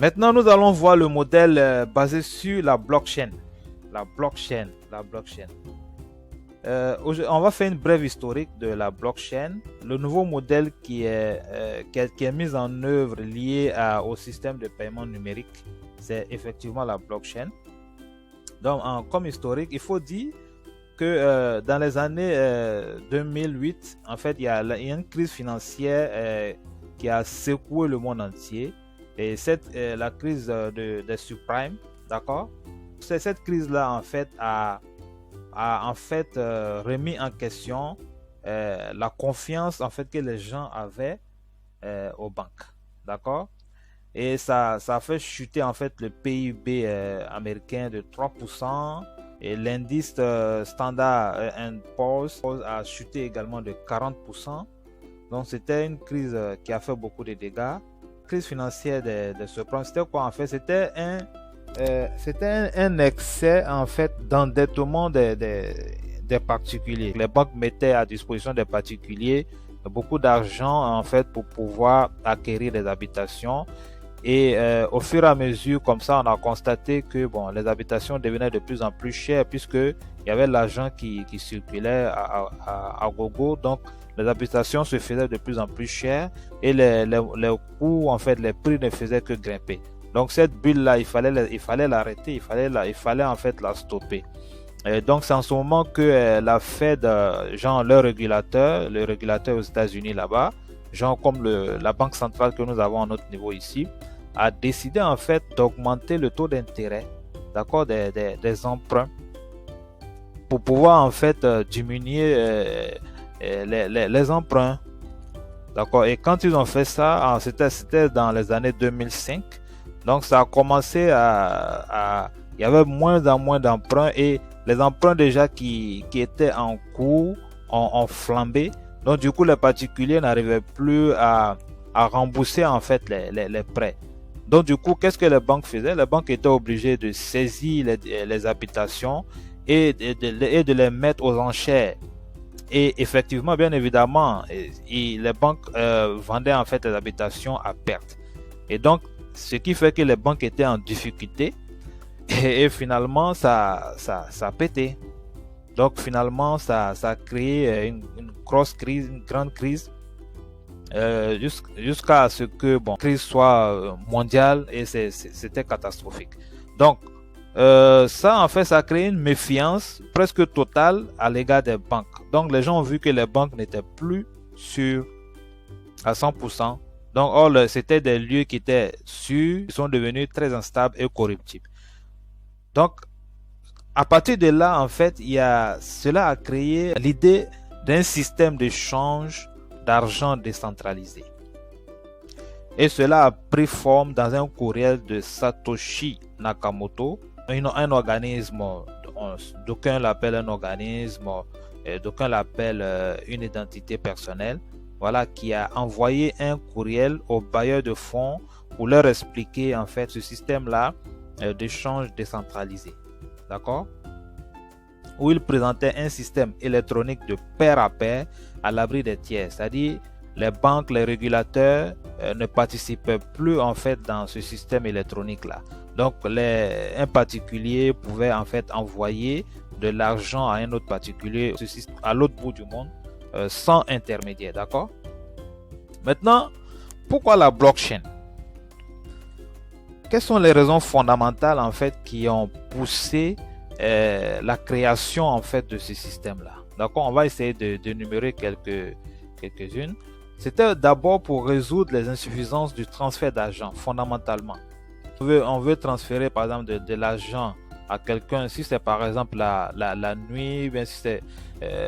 Maintenant, nous allons voir le modèle basé sur la blockchain. La blockchain. On va faire une brève historique de la blockchain. Le nouveau modèle qui est mis en œuvre lié au système de paiement numérique, c'est effectivement la blockchain. Donc, comme historique, il faut dire que dans les années 2008, en fait, il y a une crise financière qui a secoué le monde entier. Et la crise des subprimes, d'accord? C'est cette crise-là, en fait, a remis en question la confiance en fait que les gens avaient aux banques, d'accord? Et ça a fait chuter en fait le PIB américain de 3%, et l'indice Standard & Poor's a chuté également de 40%. Donc c'était une crise qui a fait beaucoup de dégâts. La crise financière de subprimes, c'était quoi en fait? C'était un excès en fait d'endettement des particuliers. Les banques mettaient à disposition des particuliers beaucoup d'argent en fait pour pouvoir acquérir des habitations. Et au fur et à mesure, comme ça, on a constaté que les habitations devenaient de plus en plus chères puisque il y avait l'argent qui circulait à gogo. Donc les habitations se faisaient de plus en plus chères et les coûts, en fait, les prix ne faisaient que grimper. Donc cette bulle-là, il fallait l'arrêter, il fallait en fait la stopper. Et donc c'est en ce moment que la Fed, genre le régulateur aux États-Unis là-bas, genre comme la banque centrale que nous avons à notre niveau ici, a décidé en fait d'augmenter le taux d'intérêt, d'accord, des emprunts pour pouvoir en fait diminuer les emprunts, d'accord. Et quand ils ont fait ça, c'était dans les années 2005. Donc ça a commencé il y avait moins en moins d'emprunts et les emprunts déjà qui étaient en cours ont flambé. Donc du coup les particuliers n'arrivaient plus à rembourser en fait les prêts. Donc du coup, qu'est-ce que les banques faisaient? Les banques étaient obligées de saisir les habitations et de les mettre aux enchères. Et effectivement, bien évidemment, les banques vendaient en fait les habitations à perte. Et donc, ce qui fait que les banques étaient en difficulté et finalement, ça a pété. Donc finalement, ça a créé une grosse crise, une grande crise. Jusqu'à ce que la crise soit mondiale et c'était catastrophique. Donc ça en fait ça a créé une méfiance presque totale à l'égard des banques. Donc les gens ont vu que les banques n'étaient plus sûres à 100%. Donc c'était des lieux qui étaient sûrs, ils sont devenus très instables et corruptibles. Donc à partir de là en fait cela a créé l'idée d'un système d'échange d'argent décentralisé. Et cela a pris forme dans un courriel de Satoshi Nakamoto, un organisme, d'aucuns l'appellent un organisme, d'aucuns l'appellent une identité personnelle, voilà, qui a envoyé un courriel aux bailleurs de fonds pour leur expliquer en fait ce système-là d'échange décentralisé, d'accord, où il présentait un système électronique de pair à pair à l'abri des tiers, c'est-à-dire les banques, les régulateurs ne participaient plus en fait dans ce système électronique là. Donc un particulier pouvait en fait envoyer de l'argent à un autre particulier à l'autre bout du monde sans intermédiaire, d'accord. Maintenant, pourquoi la blockchain? Quelles sont les raisons fondamentales en fait qui ont poussé la création en fait de ce système là? D'accord, on va essayer d'énumérer quelques-unes. C'était d'abord pour résoudre les insuffisances du transfert d'argent, fondamentalement. On veut transférer par exemple de l'argent à quelqu'un, si c'est par exemple la nuit, bien si c'est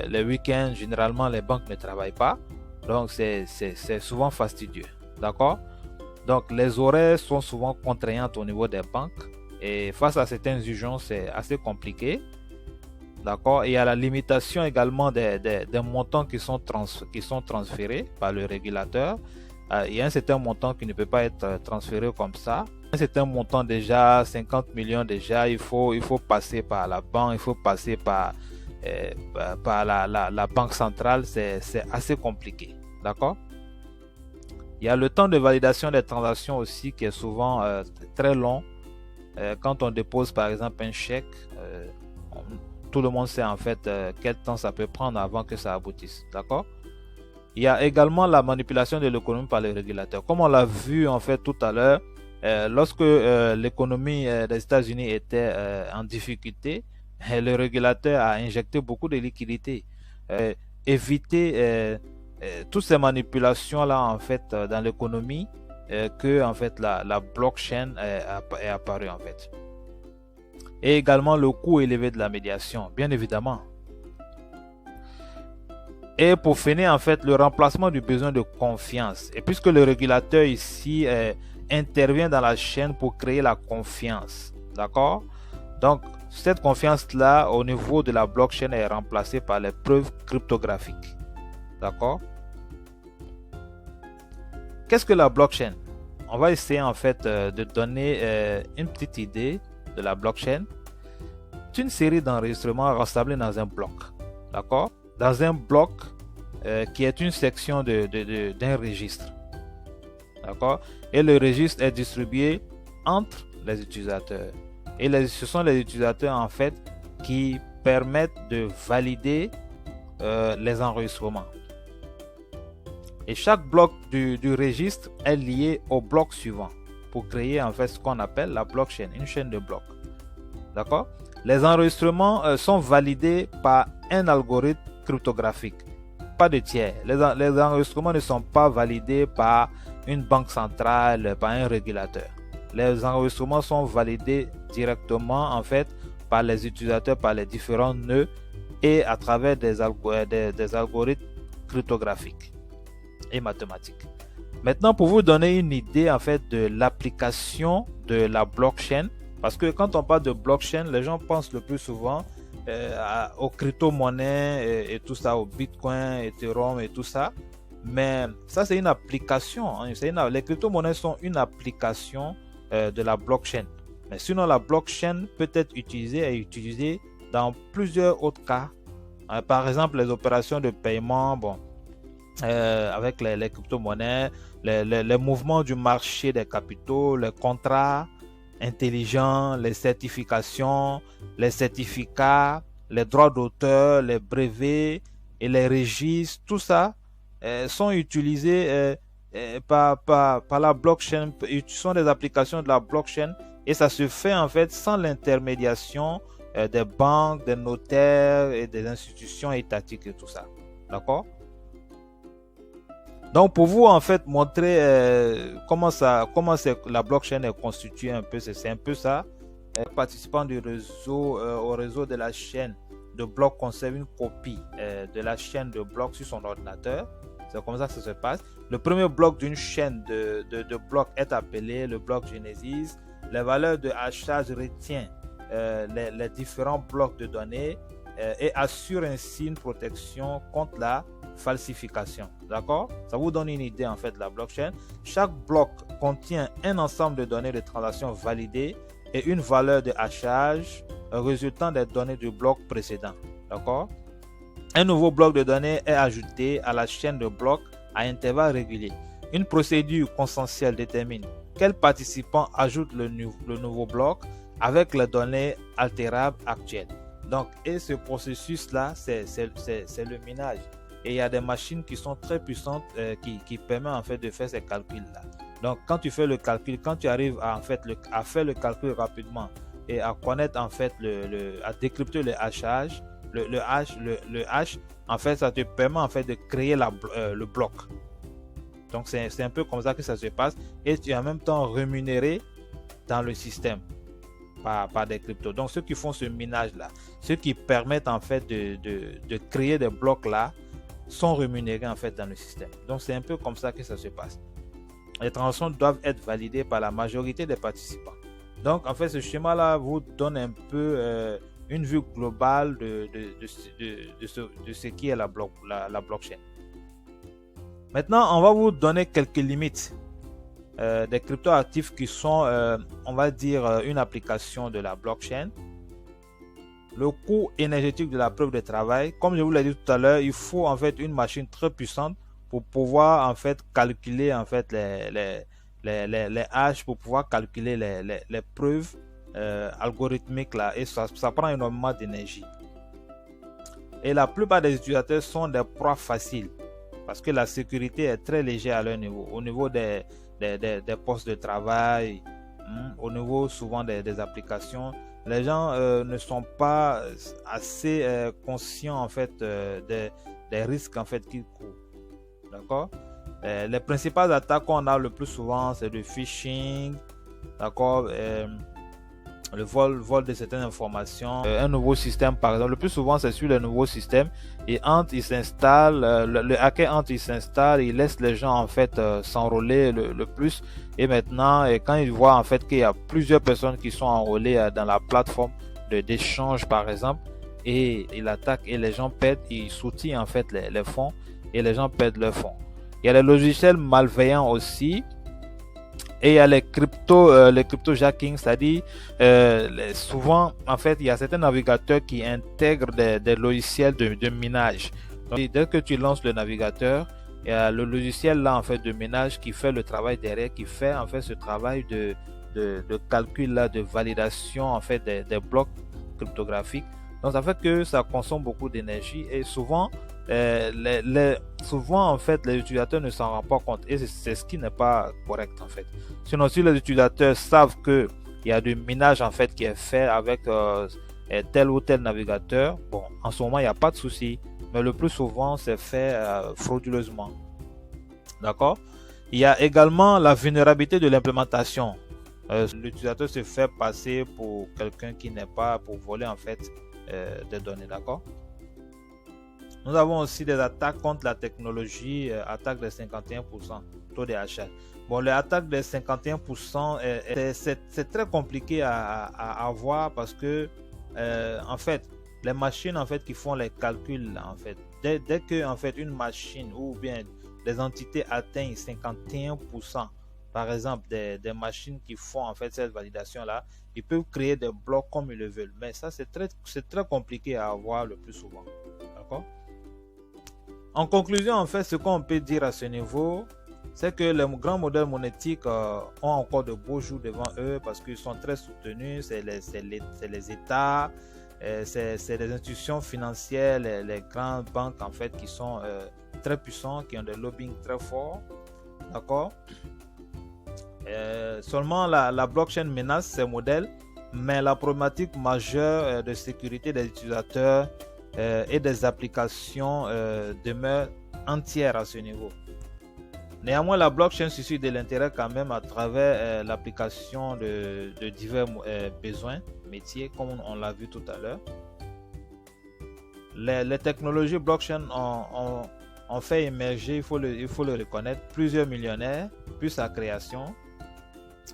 les week-ends, généralement les banques ne travaillent pas. Donc c'est souvent fastidieux, d'accord. Donc les horaires sont souvent contraignantes au niveau des banques et face à certaines urgences, c'est assez compliqué. D'accord. Et il y a la limitation également des montants qui sont transférés par le régulateur. Il y a un certain montant qui ne peut pas être transféré comme ça. Un certain montant déjà, 50 millions déjà, il faut passer par la banque, il faut passer par la banque centrale. C'est assez compliqué. D'accord. Il y a le temps de validation des transactions aussi qui est souvent très long. Quand on dépose par exemple un chèque, tout le monde sait en fait quel temps ça peut prendre avant que ça aboutisse. D'accord? Il y a également la manipulation de l'économie par les régulateurs. Comme on l'a vu en fait tout à l'heure, lorsque l'économie des États-Unis était en difficulté, le régulateur a injecté beaucoup de liquidités. Éviter toutes ces manipulations là en fait dans l'économie que en fait la blockchain est apparue en fait. Et également le coût élevé de la médiation, bien évidemment. Et pour finir, en fait, le remplacement du besoin de confiance. Et puisque le régulateur ici intervient dans la chaîne pour créer la confiance, d'accord? Donc, cette confiance-là, au niveau de la blockchain, est remplacée par les preuves cryptographiques, d'accord? Qu'est-ce que la blockchain? On va essayer en fait de donner une petite idée de la blockchain. C'est une série d'enregistrements rassemblés dans un bloc, d'accord? Dans un bloc qui est une section d'un registre, d'accord? Et le registre est distribué entre les utilisateurs. Et ce sont les utilisateurs en fait qui permettent de valider les enregistrements. Et chaque bloc du registre est lié au bloc suivant pour créer en fait ce qu'on appelle la blockchain, une chaîne de blocs. D'accord? Les enregistrements sont validés par un algorithme cryptographique, pas de tiers. Les enregistrements ne sont pas validés par une banque centrale, par un régulateur. Les enregistrements sont validés directement en fait par les utilisateurs, par les différents nœuds et à travers des algorithmes cryptographiques et mathématiques. Maintenant, pour vous donner une idée en fait de l'application de la blockchain, parce que quand on parle de blockchain, les gens pensent le plus souvent aux crypto-monnaies et tout ça, au Bitcoin, Ethereum et tout ça. Mais ça, c'est une application. Hein. Les crypto-monnaies sont une application de la blockchain. Mais sinon, la blockchain peut être utilisée dans plusieurs autres cas. Par exemple, les opérations de paiement, avec les crypto-monnaies, les mouvements du marché des capitaux, les contrats intelligents, les certifications, les certificats, les droits d'auteur, les brevets et les registres, tout ça sont utilisés par la blockchain. Ce sont des applications de la blockchain et ça se fait en fait sans l'intermédiation des banques, des notaires et des institutions étatiques et tout ça. D'accord? Donc pour vous en fait montrer comment la blockchain est constituée un peu, c'est un peu ça. Participant du réseau au réseau de la chaîne de blocs conserve une copie de la chaîne de blocs sur son ordinateur. C'est comme ça que ça se passe. Le premier bloc d'une chaîne de blocs est appelé le bloc Genesis. Les valeurs de hachage retient les différents blocs de données et assure ainsi une protection contre la falsification. D'accord? Ça vous donne une idée en fait de la blockchain. Chaque bloc contient un ensemble de données de transactions validées et une valeur de hachage résultant des données du bloc précédent. D'accord? Un nouveau bloc de données est ajouté à la chaîne de blocs à intervalles réguliers. Une procédure consensuelle détermine quel participant ajoute le nouveau bloc avec les données altérables actuelles. Donc, et ce processus-là, c'est le minage. Et il y a des machines qui sont très puissantes qui permettent en fait de faire ces calculs-là. Donc, quand tu fais le calcul, quand tu arrives à faire le calcul rapidement et à connaître en fait à décrypter le hachage, le hash, en fait, ça te permet en fait de créer le bloc. Donc, c'est un peu comme ça que ça se passe et tu es en même temps rémunéré dans le système par des cryptos. Donc, ceux qui font ce minage-là, ceux qui permettent en fait de créer des blocs-là, sont rémunérés en fait dans le système. Donc c'est un peu comme ça que ça se passe. Les transactions doivent être validées par la majorité des participants. Donc en fait ce schéma là vous donne un peu une vue globale de ce qui est la blockchain. Maintenant on va vous donner quelques limites des cryptoactifs qui sont on va dire une application de la blockchain. Le coût énergétique de la preuve de travail, comme je vous l'ai dit tout à l'heure, il faut en fait une machine très puissante pour pouvoir en fait calculer en fait les hash, pour pouvoir calculer les preuves algorithmiques là, et ça prend énormément d'énergie. Et la plupart des utilisateurs sont des proies faciles parce que la sécurité est très légère à leur niveau, au niveau des postes de travail, au niveau souvent des applications. Les gens ne sont pas assez conscients en fait des risques en fait qu'ils courent. D'accord? Les principales attaques qu'on a le plus souvent, c'est le phishing, d'accord? Le vol de certaines informations. Un nouveau système, par exemple, le plus souvent c'est sur le nouveau système. Et entre il s'installe, le hacker entre il s'installe, il laisse les gens en fait s'enrôler le plus. Et maintenant, quand il voit en fait qu'il y a plusieurs personnes qui sont enrôlées dans la plateforme d'échange, par exemple, et il attaque et les gens perdent, il soutient en fait les fonds et les gens perdent leurs fonds. Il y a les logiciels malveillants aussi. Et il y a les cryptojacking, c'est-à-dire souvent, en fait, il y a certains navigateurs qui intègrent des logiciels de minage. Donc, dès que tu lances le navigateur, il y a le logiciel là en fait de minage qui fait le travail derrière, qui fait en fait ce travail de calcul là, de validation en fait des blocs cryptographiques. Donc ça fait que ça consomme beaucoup d'énergie et souvent souvent en fait les utilisateurs ne s'en rendent pas compte et c'est ce qui n'est pas correct en fait. Sinon si les utilisateurs savent que il y a du minage en fait qui est fait avec tel ou tel navigateur, bon en ce moment il n'y a pas de souci, mais le plus souvent c'est fait frauduleusement. D'accord? Il y a également la vulnérabilité de l'implémentation. L'utilisateur se fait passer pour quelqu'un qui n'est pas, pour voler en fait des données. D'accord? Nous avons aussi des attaques contre la technologie, attaque de 51% taux de d'achat. Bon, les attaques de 51%, c'est très compliqué à avoir parce que, en fait, les machines en fait qui font les calculs, en fait, dès que en fait une machine ou bien des entités atteignent 51%, par exemple des machines qui font en fait cette validation là, ils peuvent créer des blocs comme ils le veulent. Mais ça c'est très compliqué à avoir le plus souvent. D'accord? En conclusion, en fait, ce qu'on peut dire à ce niveau, c'est que les grands modèles monétiques ont encore de beaux jours devant eux parce qu'ils sont très soutenus. C'est les États, c'est les institutions financières, les grandes banques en fait qui sont très puissants, qui ont des lobbying très forts. D'accord? Seulement la blockchain menace ces modèles, mais la problématique majeure de sécurité des utilisateurs et des applications demeure entière à ce niveau. Néanmoins, la blockchain suscite de l'intérêt quand même à travers l'application de divers besoins, métiers, comme on l'a vu tout à l'heure. Les technologies blockchain ont fait émerger, il faut le reconnaître, plusieurs millionnaires, plus sa création.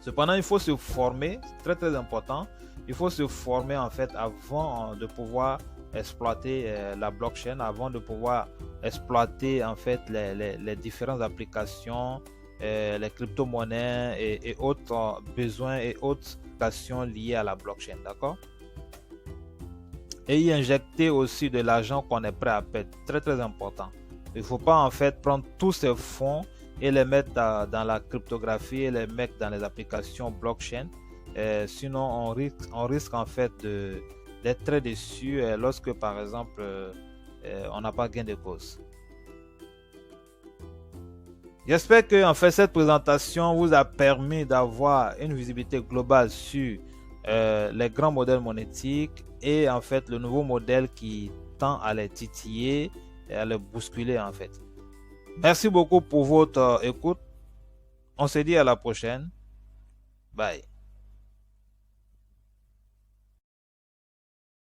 Cependant, il faut se former, c'est très important. Il faut se former en fait avant de pouvoir exploiter la blockchain, avant de pouvoir exploiter en fait les différentes applications, les crypto-monnaies et autres besoins et autres applications liées à la blockchain, d'accord? Et y injecter aussi de l'argent qu'on est prêt à perdre, très important. Il ne faut pas en fait prendre tous ces fonds et les mettre dans la cryptographie et les mettre dans les applications blockchain. Sinon on risque en fait d'être très déçu lorsque par exemple on n'a pas gain de cause. J'espère que en fait cette présentation vous a permis d'avoir une visibilité globale sur les grands modèles monétiques et en fait le nouveau modèle qui tend à les titiller et à les bousculer en fait. Merci beaucoup pour votre écoute. On se dit à la prochaine. Bye.